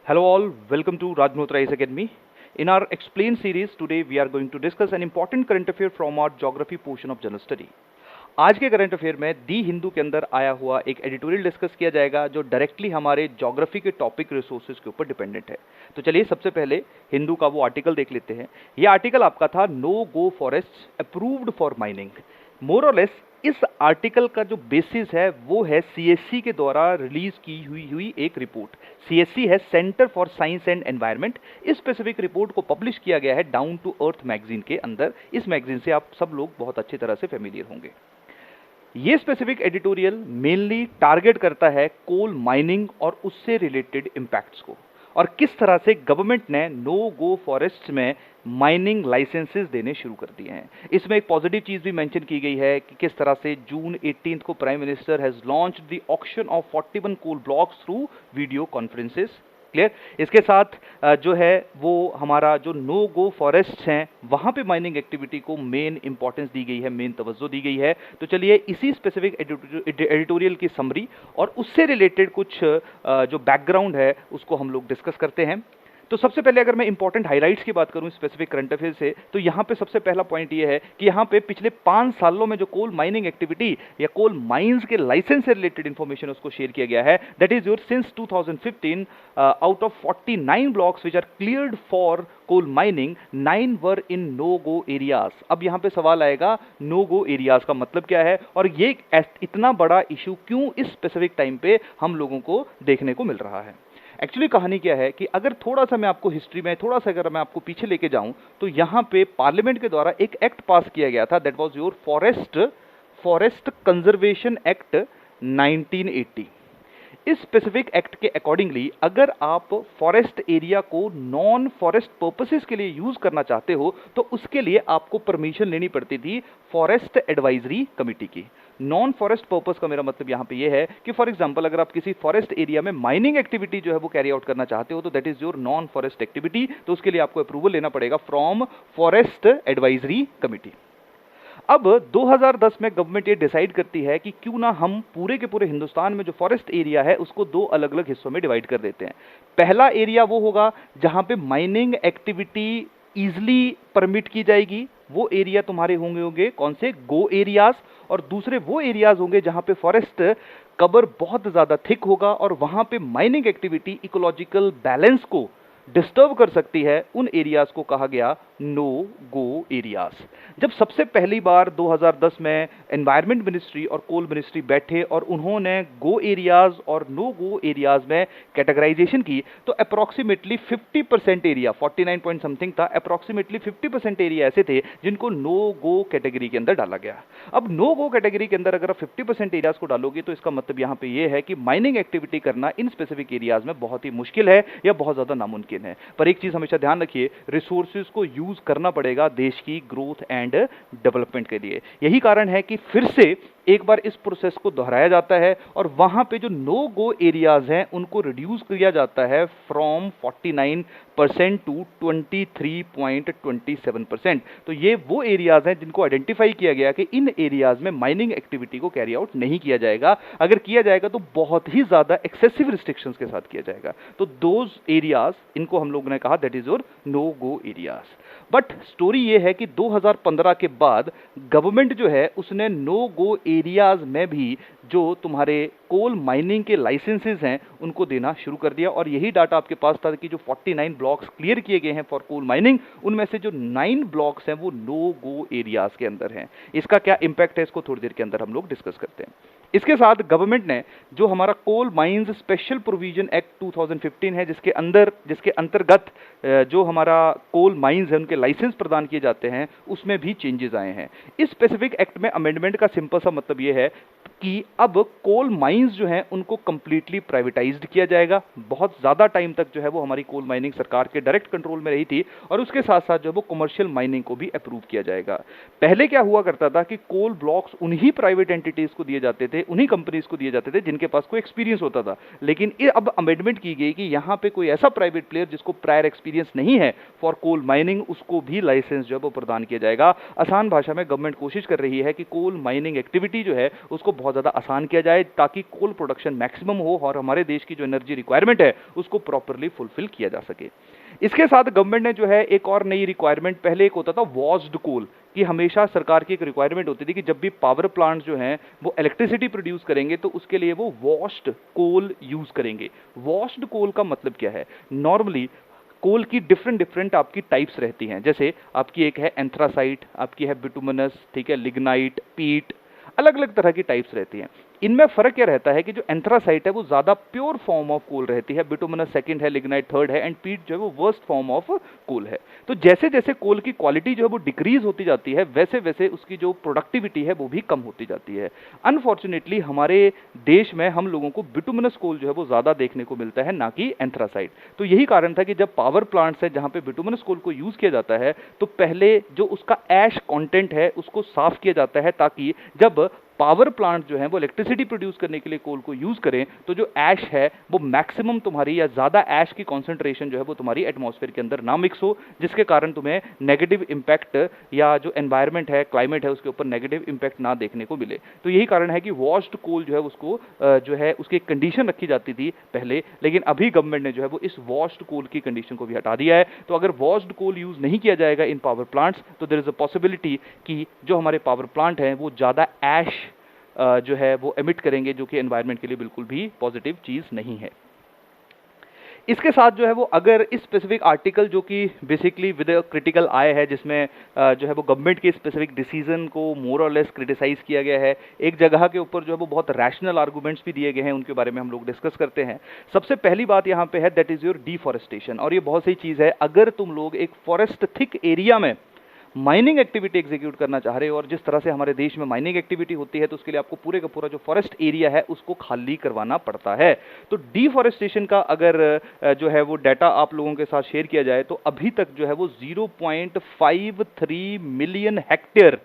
Hello all, welcome to Raj Malhotra IAS Academy. In our Explain series, today we are going to discuss an important current affair from our geography portion of General Study. आज के current affair में दी हिंदू के अंदर आया हुआ एक editorial discuss किया जाएगा जो डायरेक्टली हमारे ज्योग्राफी के टॉपिक रिसोर्सेज के ऊपर डिपेंडेंट है। तो चलिए सबसे पहले हिंदू का वो आर्टिकल देख लेते हैं। ये आर्टिकल आपका था no go forest approved for mining. More और लेस इस आर्टिकल का जो बेसिस है वो है सीएससी के द्वारा रिलीज की हुई एक रिपोर्ट। सीएससी है centre for science and environment. इस स्पेसिफिक रिपोर्ट को पब्लिश किया गया है डाउन टू अर्थ मैगजीन के अंदर। इस मैगजीन से आप सब लोग बहुत अच्छी तरह से फेमिलियर होंगे। ये स्पेसिफिक एडिटोरियल मेनली टारगेट करता है कोल माइनिंग और उससे रिलेटेड इंपैक्ट्स को, और किस तरह से गवर्नमेंट ने नो गो फॉरेस्ट में माइनिंग लाइसेंसेस देने शुरू कर दिए हैं। इसमें एक पॉजिटिव चीज भी मेंशन की गई है कि किस तरह से जून 18 को prime minister has launched the auction of 41 coal blocks through video conferences. Clear. इसके साथ जो है वो हमारा जो नो गो फॉरेस्ट हैं वहां पे माइनिंग एक्टिविटी को मेन इंपॉर्टेंस दी गई है, मेन तवज्जो दी गई है। तो चलिए इसी स्पेसिफिक एडिटोरियल की समरी और उससे रिलेटेड कुछ जो बैकग्राउंड है उसको हम लोग डिस्कस करते हैं। तो सबसे पहले अगर मैं इंपॉर्टेंट हाइलाइट्स की बात करूं स्पेसिफिक करंट अफेयर से, तो यहां पे सबसे पहला पॉइंट ये है कि यहां पे पिछले 5 सालों में जो कोल माइनिंग एक्टिविटी या कोल माइंस के लाइसेंस से रिलेटेड इंफॉर्मेशन उसको शेयर किया गया है। That is your since 2015 out of 49 blocks which are cleared for coal mining, 9 were in no go areas. अब यहां पे सवाल आएगा नो गो एरियाज का मतलब क्या है और ये इतना बड़ा इशू क्यों इस स्पेसिफिक टाइम पे हम लोगों को देखने को मिल रहा है। एक्चुअली कहानी क्या है कि अगर थोड़ा सा मैं आपको हिस्ट्री में थोड़ा सा अगर मैं आपको पीछे लेके जाऊं तो यहां पे पार्लियामेंट के द्वारा एक एक्ट पास किया गया था। That was your forest conservation act 1980। इस स्पेसिफिक एक्ट के अकॉर्डिंगली अगर आप फॉरेस्ट एरिया को नॉन फॉरेस्ट पर्पसेस के लिए यूज करना चाहते हो तो उसके लिए आपको परमिशन लेनी पड़ती थी फॉरेस्ट एडवाइजरी कमिटी की। नॉन फॉरेस्ट पर्पस का मेरा मतलब यहां पे ये है कि फॉर एग्जांपल अगर आप किसी फॉरेस्ट एरिया में माइनिंग एक्टिविटी जो है वो कैरी आउट करना चाहते हो तो that is your non forest activity. तो उसके लिए आपको अप्रूवल लेना पड़ेगा फ्रॉम फॉरेस्ट एडवाइजरी कमिटी। अब 2010 में गवर्नमेंट ये डिसाइड करती है कि क्यों ना हम पूरे के पूरे हिंदुस्तान में जो फॉरेस्ट एरिया है उसको 2 अलग अलग हिस्सों में डिवाइड कर देते हैं। पहला एरिया वो होगा जहां पे माइनिंग एक्टिविटी इजिली परमिट की जाएगी, वो एरिया तुम्हारे होंगे कौन से गो एरियाज, और दूसरे वो एरियाज होंगे जहां पे फॉरेस्ट कवर बहुत ज्यादा थिक होगा और वहां पे माइनिंग एक्टिविटी इकोलॉजिकल बैलेंस को डिस्टर्ब कर सकती है। उन एरियाज को कहा गया नो गो एरियाज। जब सबसे पहली बार 2010 में एनवायरनमेंट मिनिस्ट्री और कोल मिनिस्ट्री बैठे और उन्होंने गो एरियाज और नो गो एरियाज में कैटेगराइजेशन की तो अप्रोक्सीमेटली 50% एरिया, 49 पॉइंट समथिंग था, अप्रोक्सीमेटली 50% एरिया ऐसे थे जिनको नो गो कैटेगरी के अंदर डाला गया। अब नो गो कैटेगरी के अंदर अगर आप 50% एरियाज को डालोगे तो इसका मतलब यहां पे ये है कि माइनिंग एक्टिविटी करना इन स्पेसिफिक एरियाज में बहुत ही मुश्किल है या बहुत ज्यादा नामुमकिन है। पर एक चीज हमेशा ध्यान रखिए, रिसोर्सेज को यूज करना पड़ेगा देश की ग्रोथ एंड डेवलपमेंट के लिए। यही कारण है कि फिर से एक बार इस प्रोसेस को दोहराया जाता है और वहां पे जो नो गो एरियाज हैं उनको रिड्यूस किया जाता है फ्रॉम 49% टू 23.27%। तो ये वो एरियाज हैं जिनको आइडेंटिफाई किया गया कि इन एरियाज में माइनिंग एक्टिविटी को कैरी आउट नहीं किया जाएगा। अगर किया जाएगा तो बहुत ही ज्यादा एक्सेसिव रिस्ट्रिक्शंस के साथ किया जाएगा। तो दोज एरियाज, इनको हम लोगों ने कहा that is your no go areas. But story ये है कि 2015 के बाद गवर्नमेंट जो है उसने नो गो एरियाज में भी जो तुम्हारे कोल माइनिंग के लाइसेंसेस हैं उनको देना शुरू कर दिया। और यही डाटा आपके पास था कि जो 49 ब्लॉक्स क्लियर किए गए हैं फॉर कोल माइनिंग उनमें से जो 9 ब्लॉक्स हैं वो नो गो एरियाज के अंदर हैं। इसका क्या इंपैक्ट है इसको थोड़ी देर के अंदर हम लोग डिस्कस करते हैं। इसके साथ गवर्नमेंट ने जो हमारा coal mines special provision act 2015 है जिसके अंतर्गत जो हमारा कोल माइंस है उनके लाइसेंस प्रदान किए जाते हैं उसमें भी चेंजेस आए हैं। इस स्पेसिफिक एक्ट में अमेंडमेंट का सिंपल सा मतलब ये है कि अब कोल माइंस जो हैं उनको कंप्लीटली प्राइवेटाइज्ड किया जाएगा। बहुत ज्यादा टाइम तक जो है वो हमारी कोल माइनिंग सरकार के डायरेक्ट कंट्रोल में रही थी और उसके साथ साथ जो है वो कमर्शियल माइनिंग को भी अप्रूव किया जाएगा। पहले क्या हुआ करता था कि कोल ब्लॉक्स उन्हीं प्राइवेट एंटिटीज को दिए जाते थे, उन्हीं कंपनीज को दिए जाते थे जिनके पास कोई एक्सपीरियंस होता था। लेकिन ये अब अमेंडमेंट की गई कि यहां पे कोई ऐसा प्राइवेट प्लेयर जिसको प्रायर एक्सपीरियंस नहीं है फॉर कोल माइनिंग उसको भी लाइसेंस जो है वो प्रदान किया जाएगा। आसान भाषा में गवर्नमेंट कोशिश कर रही है कि कोल माइनिंग एक्टिविटी जो है उसको बहुत बहुत ज़्यादा आसान किया जाए ताकि कोल प्रोडक्शन मैक्सिमम हो और हमारे देश की जो एनर्जी रिक्वायरमेंट है उसको प्रॉपरली फुलफिल किया जा सके। इसके साथ गवर्नमेंट ने जो है एक और नई रिक्वायरमेंट, पहले एक होता था वॉश्ड कोल, कि हमेशा सरकार की एक रिक्वायरमेंट होती थी कि जब भी पावर प्लांट जो हैं वो इलेक्ट्रिसिटी प्रोड्यूस करेंगे तो उसके लिए वो वॉश्ड कोल यूज करेंगे। वॉश्ड कोल का मतलब क्या है? नॉर्मली कोल की डिफरेंट डिफरेंट आपकी टाइप्स रहती हैं, जैसे आपकी एक है एंथ्रासाइट, आपकी है बिटुमिनस, ठीक है, लिग्नाइट, पीट, अलग अलग तरह की टाइप्स रहती हैं। इनमें फर्क क्या रहता है कि जो एंथ्रासाइट है वो ज्यादा प्योर फॉर्म ऑफ कोल रहती है, बिटुमिनस सेकंड है, लिग्नाइट थर्ड है, एंड पीट जो है वो वर्स्ट फॉर्म ऑफ कोल है। तो जैसे जैसे कोल की क्वालिटी जो है वो डिक्रीज होती जाती है वैसे वैसे उसकी जो प्रोडक्टिविटी है वो भी कम होती जाती है। अनफॉर्चुनेटली हमारे देश में हम लोगों को बिटुमिनस कोल जो है वो ज्यादा देखने को मिलता है, ना कि एंथ्रासाइट। तो यही कारण था कि जब पावर प्लांट्स है जहां पे बिटुमिनस कोल को यूज किया जाता है तो पहले जो उसका ऐश कंटेंट है उसको साफ किया जाता है, ताकि जब पावर प्लांट जो है वो इलेक्ट्रिसिटी प्रोड्यूस करने के लिए कोल को यूज करें तो जो ऐश है वो मैक्सिमम तुम्हारी, या ज्यादा ऐश की कॉन्सेंट्रेशन जो है वो तुम्हारी एटमॉस्फेयर के अंदर ना मिक्स हो, जिसके कारण तुम्हें नेगेटिव इंपैक्ट या जो एनवायरमेंट है, क्लाइमेट है, उसके ऊपर नेगेटिव इंपैक्ट ना देखने को मिले। तो यही कारण है कि वॉश्ड कोल जो है उसको जो है उसकी कंडीशन रखी जाती थी पहले, लेकिन अभी गवर्नमेंट ने जो है वो इस वॉश्ड कोल की कंडीशन को भी हटा दिया है। तो अगर वॉश्ड कोल यूज नहीं किया जाएगा इन पावर प्लांट्स तो देयर इज अ पॉसिबिलिटी कि जो हमारे पावर प्लांट हैं वो ज्यादा ऐश जो है वो एमिट करेंगे, जो कि एनवायरनमेंट के लिए बिल्कुल भी पॉजिटिव चीज नहीं है। इसके साथ जो है वो अगर इस स्पेसिफिक आर्टिकल जो कि बेसिकली विद क्रिटिकल आय है, जिसमें जो है वो गवर्नमेंट के स्पेसिफिक डिसीजन को मोर और लेस क्रिटिसाइज किया गया है, एक जगह के ऊपर जो है वो बहुत रैशनल आर्गूमेंट्स भी दिए गए हैं, उनके बारे में हम लोग डिस्कस करते हैं। सबसे पहली बात यहाँ पे है दैट इज योर डिफॉरेस्टेशन, और ये बहुत सही चीज है। अगर तुम लोग एक फॉरेस्ट थिक एरिया में माइनिंग एक्टिविटी एग्जीक्यूट करना चाह रहे हो, और जिस तरह से हमारे देश में माइनिंग एक्टिविटी होती है, तो उसके लिए आपको पूरे का पूरा जो फॉरेस्ट एरिया है उसको खाली करवाना पड़ता है। तो डिफॉरेस्टेशन का अगर जो है वो डाटा आप लोगों के साथ शेयर किया जाए तो अभी तक जो है वो 0.53 मिलियन हेक्टेयर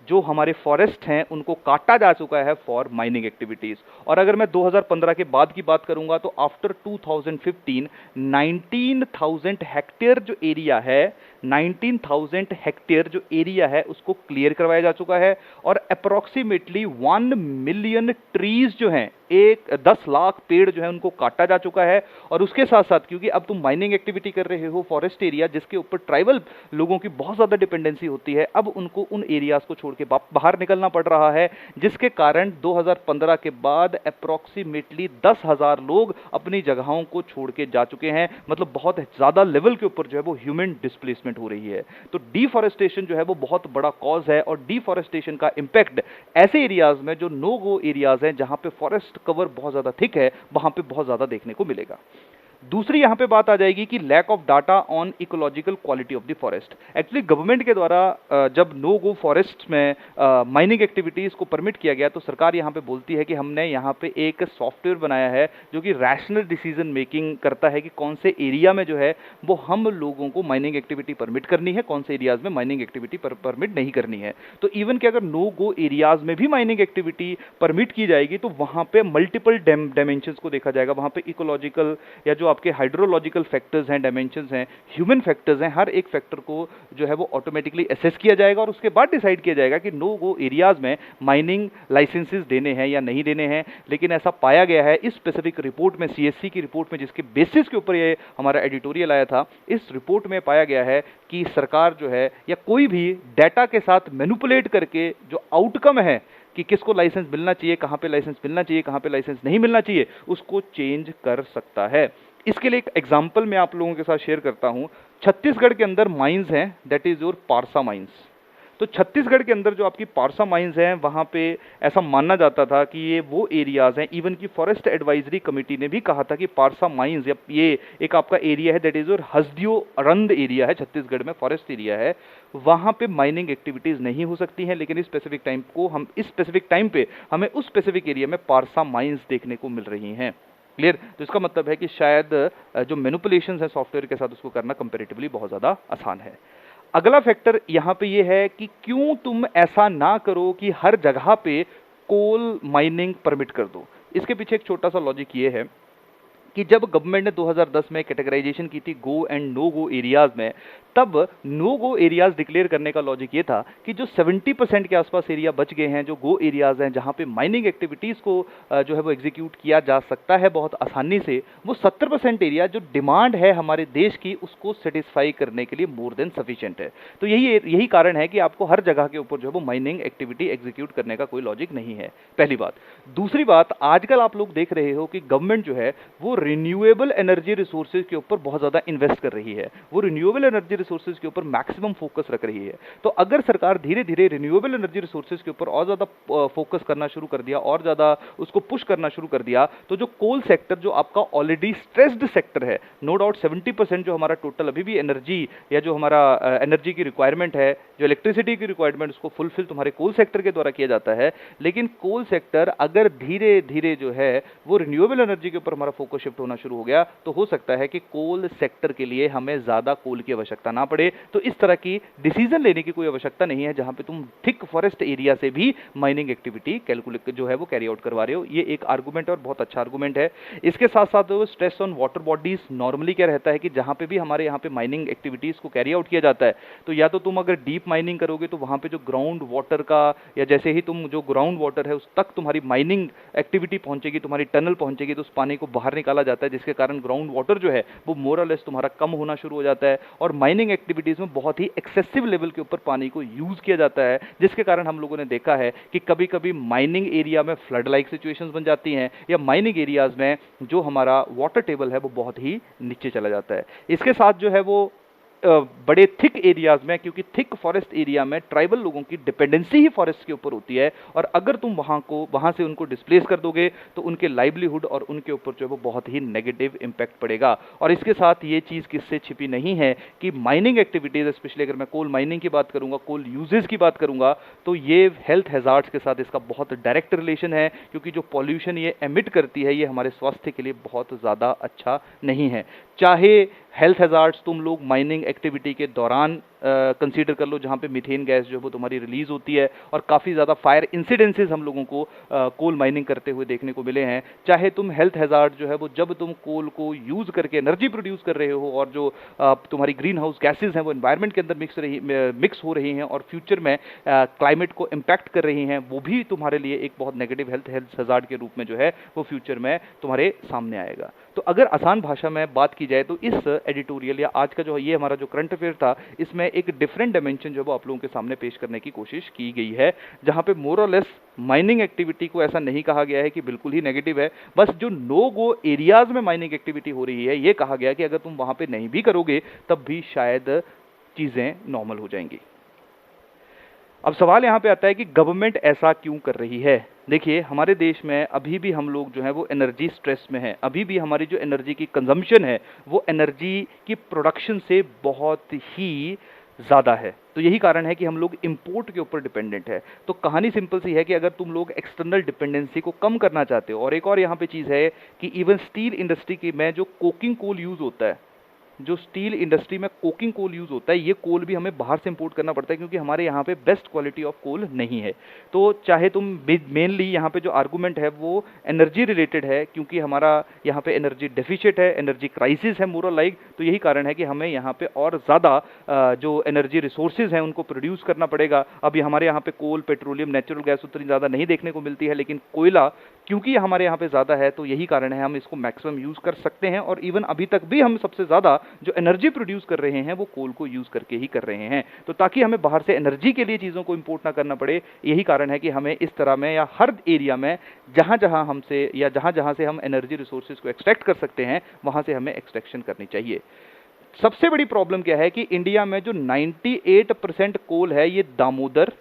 जो हमारे फॉरेस्ट हैं उनको काटा जा चुका है फॉर माइनिंग एक्टिविटीज। और अगर मैं 2015 के बाद की बात करूंगा तो आफ्टर 2015 19,000 हेक्टेयर जो एरिया है, 19,000 हेक्टेयर जो एरिया है उसको क्लियर करवाया जा चुका है, और अप्रोक्सीमेटली 1 मिलियन ट्रीज जो हैं, 10 लाख पेड़ जो है उनको काटा जा चुका है। और उसके साथ साथ क्योंकि अब तुम माइनिंग एक्टिविटी कर रहे हो फॉरेस्ट एरिया जिसके ऊपर ट्राइबल लोगों की बहुत ज्यादा डिपेंडेंसी होती है, अब उनको उन एरियाज को छोड़ के बाहर निकलना पड़ रहा है, जिसके कारण 2015 के बाद अप्रोक्सीमेटली 10,000 लोग अपनी जगहों को छोड़ के जा चुके हैं। मतलब बहुत ज्यादा लेवल के ऊपर जो है वो ह्यूमन डिस्प्लेसमेंट हो रही है। तो डिफॉरेस्टेशन जो है वो बहुत बड़ा कॉज है, और डिफॉरेस्टेशन का इंपैक्ट ऐसे एरियाज में जो नो गो एरियाज हैं जहां पे फॉरेस्ट कवर बहुत ज्यादा थिक है वहां पे बहुत ज्यादा देखने को मिलेगा। दूसरी यहां पे बात आ जाएगी कि lack of data on ecological quality of the forest. Actually government के द्वारा जब नो गो फॉरेस्ट में माइनिंग एक्टिविटीज को परमिट किया गया तो सरकार यहां पे बोलती है कि हमने यहां पे एक सॉफ्टवेयर बनाया है जो कि रैशनल डिसीजन मेकिंग करता है कि कौन से एरिया में जो है वो हम लोगों को माइनिंग एक्टिविटी परमिट करनी है, कौन से एरियाज में माइनिंग एक्टिविटी परमिट नहीं करनी है। तो इवन कि अगर नो गो एरियाज में भी माइनिंग एक्टिविटी परमिट की जाएगी तो वहां पे मल्टीपल डायमेंशंस को देखा जाएगा, वहां पे इकोलॉजिकल या जो आपके हाइड्रोलॉजिकल फैक्टर्स हैं, डायमेंशंस हैं, ह्यूमन फैक्टर्स हैं, हर एक फैक्टर को जो है वो ऑटोमेटिकली असेस किया जाएगा, और उसके बाद डिसाइड किया जाएगा कि नो गो एरियाज में माइनिंग लाइसेंसेस देने हैं या नहीं देने हैं। लेकिन ऐसा पाया गया है इस स्पेसिफिक रिपोर्ट में, सीएससी की रिपोर्ट में, जिसके बेसिस के ऊपर ये हमारा एडिटोरियल आया था, इस रिपोर्ट में पाया गया है कि सरकार जो है या कोई भी डाटा के साथ मैनिपुलेट करके जो आउटकम है कि किसको लाइसेंस मिलना चाहिए, कहां पे लाइसेंस मिलना चाहिए, कहां पे लाइसेंस नहीं मिलना चाहिए, उसको चेंज कर सकता है। इसके लिए एक एग्जांपल मैं आप लोगों के साथ शेयर करता हूं। छत्तीसगढ़ के अंदर माइंस हैं, that is your Parsa mines. तो छत्तीसगढ़ के अंदर जो आपकी पारसा माइंस हैं वहां पे ऐसा मानना जाता था कि ये वो एरियाज हैं, इवन की फॉरेस्ट एडवाइजरी कमेटी ने भी कहा था कि पारसा माइंस या ये एक आपका एरिया है दैट इज योर हसदियो अरंद एरिया है, छत्तीसगढ़ में फॉरेस्ट एरिया है, वहां पे माइनिंग एक्टिविटीज नहीं हो सकती हैं। लेकिन इस स्पेसिफिक टाइम पे हमें उस स्पेसिफिक एरिया में पारसा माइंस देखने को मिल रही हैं। क्लियर? तो इसका मतलब है कि शायद जो मैनिपुलेशन है सॉफ्टवेयर के साथ उसको करना कंपैरेटिवली बहुत ज्यादा आसान है। अगला फैक्टर यहां पे ये है कि क्यों तुम ऐसा ना करो कि हर जगह पे कोल माइनिंग परमिट कर दो। इसके पीछे एक छोटा सा लॉजिक ये है, कि जब गवर्नमेंट ने 2010 में कैटेगराइजेशन की थी go and no go areas में, तब नो गो एरियाज डिक्लेयर करने का लॉजिक ये था कि जो 70% के आसपास एरिया बच गए हैं, जो गो एरियाज हैं जहां पे माइनिंग एक्टिविटीज को जो है वो एग्जीक्यूट किया जा सकता है बहुत आसानी से, वो 70% एरिया जो डिमांड है हमारे देश की उसको सेटिस्फाई करने के लिए मोर देन सफिशिएंट है। तो यही कारण है कि आपको हर जगह के ऊपर जो है वो माइनिंग एक्टिविटी एग्जीक्यूट करने का कोई लॉजिक नहीं है, पहली बात। दूसरी बात, आजकल आप लोग देख रहे हो कि गवर्नमेंट जो है वो रिन्यूएबल एनर्जी रिसोर्सेज के ऊपर बहुत ज्यादा इन्वेस्ट कर रही है, वो रिन्यूएबल एनर्जी रिसोर्सेज के ऊपर मैक्सिमम फोकस रख रही है। तो अगर सरकार धीरे धीरे रिन्यूएबल एनर्जी रिसोर्सेज के ऊपर और ज्यादा फोकस करना शुरू कर दिया और ज्यादा उसको पुश करना शुरू कर दिया, तो जो कोल सेक्टर जो आपका ऑलरेडी स्ट्रेस्ड सेक्टर है, नो डाउट 70% जो हमारा टोटल अभी भी एनर्जी या जो हमारा एनर्जी की रिक्वायरमेंट है, जो इलेक्ट्रिसिटी की रिक्वायरमेंट, उसको फुलफिल तुम्हारे कोल सेक्टर के द्वारा किया जाता है। लेकिन कोल सेक्टर अगर धीरे धीरे जो है वो रिन्यूएबल एनर्जी के ऊपर हमारा फोकस शिफ्ट होना शुरू हो गया, तो हो सकता है कि कोल सेक्टर के लिए हमें ज्यादा कोल की आवश्यकता ना पड़े। तो इस तरह की डिसीजन लेने की कोई आवश्यकता नहीं है जहां पे तुम थिक फॉरेस्ट एरिया से भी माइनिंग एक्टिविटी कैलकुलेट जो है वो कैरी आउट करवा रहे हो। ये एक आर्गुमेंट और बहुत अच्छा आर्गुमेंट है। इसके साथ साथ stress on water bodies, normally क्या रहता है कि जहां पे भी हमारे यहाँ पे माइनिंग एक्टिविटीज को कैरी आउट किया जाता है, तो या तो तुम अगर डीप माइनिंग करोगे तो वहां पे जो ग्राउंड वाटर का, या जैसे ही तुम जो ग्राउंड वाटर है उस तक तुम्हारी माइनिंग एक्टिविटी पहुंचेगी, तुम्हारी टनल पहुंचेगी, तो उस पानी को बाहर निकाला जाता है, जिसके कारण ग्राउंड वाटर जो है वो मोर और लेस तुम्हारा कम होना शुरू हो जाता है। और माइनिंग एक्टिविटीज में बहुत ही एक्सेसिव लेवल के ऊपर पानी को यूज किया जाता है, जिसके कारण हम लोगों ने देखा है कि कभी कभी माइनिंग एरिया में फ्लड लाइक सिचुएशंस बन जाती हैं, या माइनिंग एरियाज में जो हमारा वाटर टेबल है वो बहुत ही नीचे चला जाता है। इसके साथ जो है वो बड़े थिक एरियाज में, क्योंकि थिक फॉरेस्ट एरिया में ट्राइबल लोगों की डिपेंडेंसी ही फॉरेस्ट के ऊपर होती है, और अगर तुम वहां से उनको डिस्प्लेस कर दोगे तो उनके लाइवलीहुड और उनके ऊपर जो है वो बहुत ही नेगेटिव इंपैक्ट पड़ेगा। और इसके साथ ये चीज किससे छिपी नहीं है कि माइनिंग एक्टिविटीज, स्पेशली अगर मैं कोल माइनिंग की बात करूंगा, कोल यूजेस की बात करूंगा, तो ये हेल्थ हैजार्ड्स के साथ इसका बहुत डायरेक्ट रिलेशन है, क्योंकि जो पॉल्यूशन ये एमिट करती है ये हमारे स्वास्थ्य के लिए बहुत ज्यादा अच्छा नहीं है। चाहे हेल्थ हैजार्ड्स तुम लोग माइनिंग एक्टिविटी के दौरान कंसीडर कर लो, जहाँ पे मीथेन गैस जो है वो तुम्हारी रिलीज होती है, और काफ़ी ज़्यादा फायर इंसिडेंसेस हम लोगों को कोल माइनिंग करते हुए देखने को मिले हैं। चाहे तुम हेल्थ हैजार्ड जो है वो जब तुम कोल को यूज़ करके एनर्जी प्रोड्यूस कर रहे हो, और जो तुम्हारी ग्रीन हाउस गैसेज हैं वो एनवायरनमेंट के अंदर मिक्स हो रही हैं और फ्यूचर में क्लाइमेट को इम्पैक्ट कर रही हैं, वो भी तुम्हारे लिए एक बहुत नेगेटिव हेल्थ हैजार्ड के रूप में जो है वो फ्यूचर में तुम्हारे सामने आएगा। तो अगर आसान भाषा में बात की जाए तो इस एडिटोरियल या आज का जो ये हमारा जो करंट अफेयर था, इसमें एक डिफरेंट डायमेंशन जो वो आप लोगों के सामने पेश करने की कोशिश की गई है, जहां पे मोर और लेस माइनिंग एक्टिविटी को ऐसा नहीं कहा गया है कि बिल्कुल ही नेगेटिव है। बस जो नो गो एरियाज में माइनिंग एक्टिविटी हो रही है, ये कहा गया कि अगर तुम वहां पे नहीं भी करोगे तब भी शायद चीजें नॉर्मल हो जाएंगी। अब सवाल यहाँ पे आता है कि गवर्नमेंट ऐसा क्यों कर रही है। देखिए, हमारे देश में अभी भी हम लोग जो है वो एनर्जी स्ट्रेस में है। अभी भी हमारी जो एनर्जी की कंजम्पशन है वो एनर्जी की प्रोडक्शन से बहुत ही ज़्यादा है। तो यही कारण है कि हम लोग इंपोर्ट के ऊपर डिपेंडेंट है। तो कहानी सिंपल सी है कि अगर तुम लोग एक्सटर्नल डिपेंडेंसी को कम करना चाहते हो, और एक और यहाँ पे चीज़ है कि इवन स्टील इंडस्ट्री की में जो कोकिंग कोल यूज़ होता है, जो स्टील इंडस्ट्री में कोकिंग कोल यूज होता है, ये कोल भी हमें बाहर से इंपोर्ट करना पड़ता है, क्योंकि हमारे यहाँ पे बेस्ट क्वालिटी ऑफ कोल नहीं है। तो चाहे तुम मेनली यहाँ पे जो आर्गुमेंट है वो एनर्जी रिलेटेड है, क्योंकि हमारा यहाँ पे एनर्जी डेफिशिट है, एनर्जी क्राइसिस है मोर लाइक। तो यही कारण है कि हमें यहाँ पे और ज़्यादा जो एनर्जी रिसोर्सेज हैं उनको प्रोड्यूस करना पड़ेगा। अभी हमारे यहाँ पे कोल, पेट्रोलियम, नेचुरल गैस उतनी ज़्यादा नहीं देखने को मिलती है, लेकिन कोयला क्योंकि हमारे यहाँ पे ज़्यादा है, तो यही कारण है हम इसको मैक्सिमम यूज़ कर सकते हैं। और इवन अभी तक भी हम सबसे ज़्यादा जो एनर्जी प्रोड्यूस कर रहे हैं वो कोल को यूज़ करके ही कर रहे हैं। तो ताकि हमें बाहर से एनर्जी के लिए चीज़ों को इंपोर्ट ना करना पड़े, यही कारण है कि हमें इस तरह में या हर एरिया में जहाँ जहाँ हमसे या जहाँ जहाँ से हम एनर्जी रिसोर्सेज को एक्सट्रैक्ट कर सकते हैं वहाँ से हमें एक्सट्रैक्शन करनी चाहिए। सबसे बड़ी प्रॉब्लम क्या है कि इंडिया में जो 98% कोल है ये दामोदर,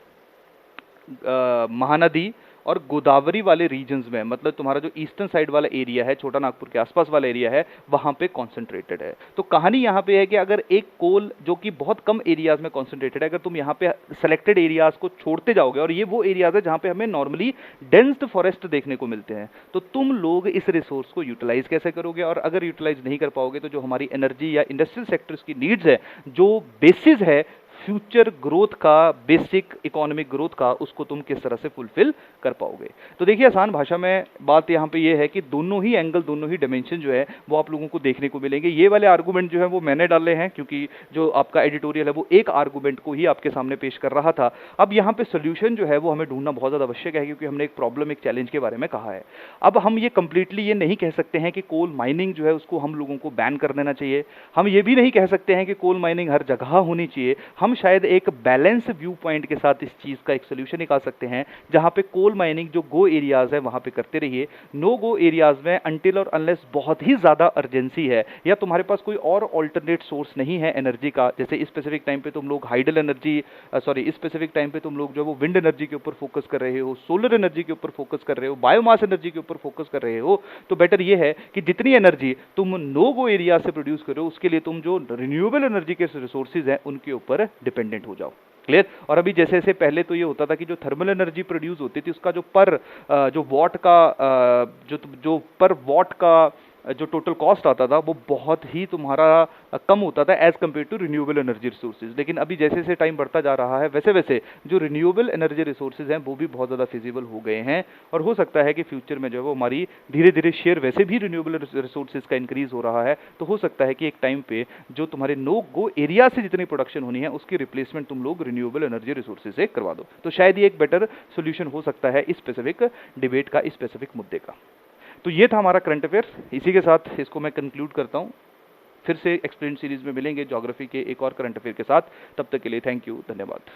महानदी और गोदावरी वाले रीजन्स में, मतलब तुम्हारा जो ईस्टर्न साइड वाला एरिया है, छोटा नागपुर के आसपास वाला एरिया है, वहां पे कॉन्सेंट्रेटेड है। तो कहानी यहाँ पे है कि अगर एक कोल जो कि बहुत कम एरियाज में कॉन्सेंट्रेटेड है, अगर तुम यहाँ पे सेलेक्टेड एरियाज को छोड़ते जाओगे, और ये वो एरियाज है जहाँ पे हमें नॉर्मली डेंस्ड फॉरेस्ट देखने को मिलते हैं, तो तुम लोग इस रिसोर्स को यूटिलाइज कैसे करोगे। और अगर यूटिलाइज नहीं कर पाओगे तो जो हमारी एनर्जी या इंडस्ट्रियल सेक्टर्स की नीड्स है, जो बेसिस है फ्यूचर ग्रोथ का, बेसिक इकोनॉमिक ग्रोथ का, उसको तुम किस तरह से फुलफिल कर पाओगे। तो देखिए आसान भाषा में बात यहाँ पे ये है कि दोनों ही एंगल, दोनों ही डायमेंशन जो है वो आप लोगों को देखने को मिलेंगे। ये वाले आर्गुमेंट जो है वो मैंने डाले हैं, क्योंकि जो आपका एडिटोरियल है वो एक आर्गुमेंट को ही आपके सामने पेश कर रहा था। अब यहाँ पे सोल्यूशन जो है वो हमें ढूंढना बहुत ज़्यादा आवश्यक है, क्योंकि हमने एक प्रॉब्लम, एक चैलेंज के बारे में कहा है। अब हम ये कंप्लीटली ये नहीं कह सकते हैं कि कोल माइनिंग जो है उसको हम लोगों को बैन कर देना चाहिए। हम ये भी नहीं कह सकते हैं कि कोल माइनिंग हर जगह होनी चाहिए। हम शायद एक बैलेंस व्यू पॉइंट के साथ इस चीज़ का एक सोल्यूशन निकाल सकते हैं, जहाँ पे कोल माइनिंग जो गो एरियाज है वहाँ पे करते रहिए, नो गो एरियाज में अनटिल और अनलेस बहुत ही ज़्यादा अर्जेंसी है या तुम्हारे पास कोई और ऑल्टरनेट सोर्स नहीं है एनर्जी का। जैसे स्पेसिफिक टाइम पे तुम लोग hydel energy, sorry specific time पे तुम लोग जो है वो विंड एनर्जी के ऊपर फोकस कर रहे हो, सोलर एनर्जी के ऊपर फोकस कर रहे हो, बायोमास एनर्जी के ऊपर फोकस कर रहे हो, तो बेटर ये है कि जितनी एनर्जी तुम नो गो एरिया से प्रोड्यूस करो उसके लिए तुम जो रिन्यूएबल एनर्जी के रिसोर्सेज हैं उनके ऊपर डिपेंडेंट हो जाओ। क्लियर। और अभी जैसे जैसे पहले तो ये होता था कि जो थर्मल एनर्जी प्रोड्यूस होती थी उसका जो जो वॉट का जो पर वॉट का जो टोटल कॉस्ट आता था वो बहुत ही तुम्हारा कम होता था as compare to renewable energy resources. लेकिन अभी जैसे जैसे टाइम बढ़ता जा रहा है वैसे वैसे जो रिन्यूएबल एनर्जी रिसोर्सेज हैं वो भी बहुत ज़्यादा फिजिबल हो गए हैं, और हो सकता है कि फ्यूचर में जो है वो हमारी धीरे धीरे शेयर वैसे भी रिन्यूएबल रिसोर्सेज का इंक्रीज हो रहा है। तो हो सकता है कि एक टाइम पे जो तुम्हारे नो गो एरिया से जितनी प्रोडक्शन होनी है उसकी रिप्लेसमेंट तुम लोग रिन्यूएबल एनर्जी रिसोर्सेज से करवा दो। तो शायद ये एक बेटर सोल्यूशन हो सकता है इस स्पेसिफिक डिबेट का, इस स्पेसिफिक मुद्दे का। तो ये था हमारा करंट अफेयर। इसी के साथ इसको मैं कंक्लूड करता हूँ। फिर से एक्सप्लेन सीरीज में मिलेंगे ज्योग्राफी के एक और करंट अफेयर के साथ। तब तक के लिए थैंक यू, धन्यवाद।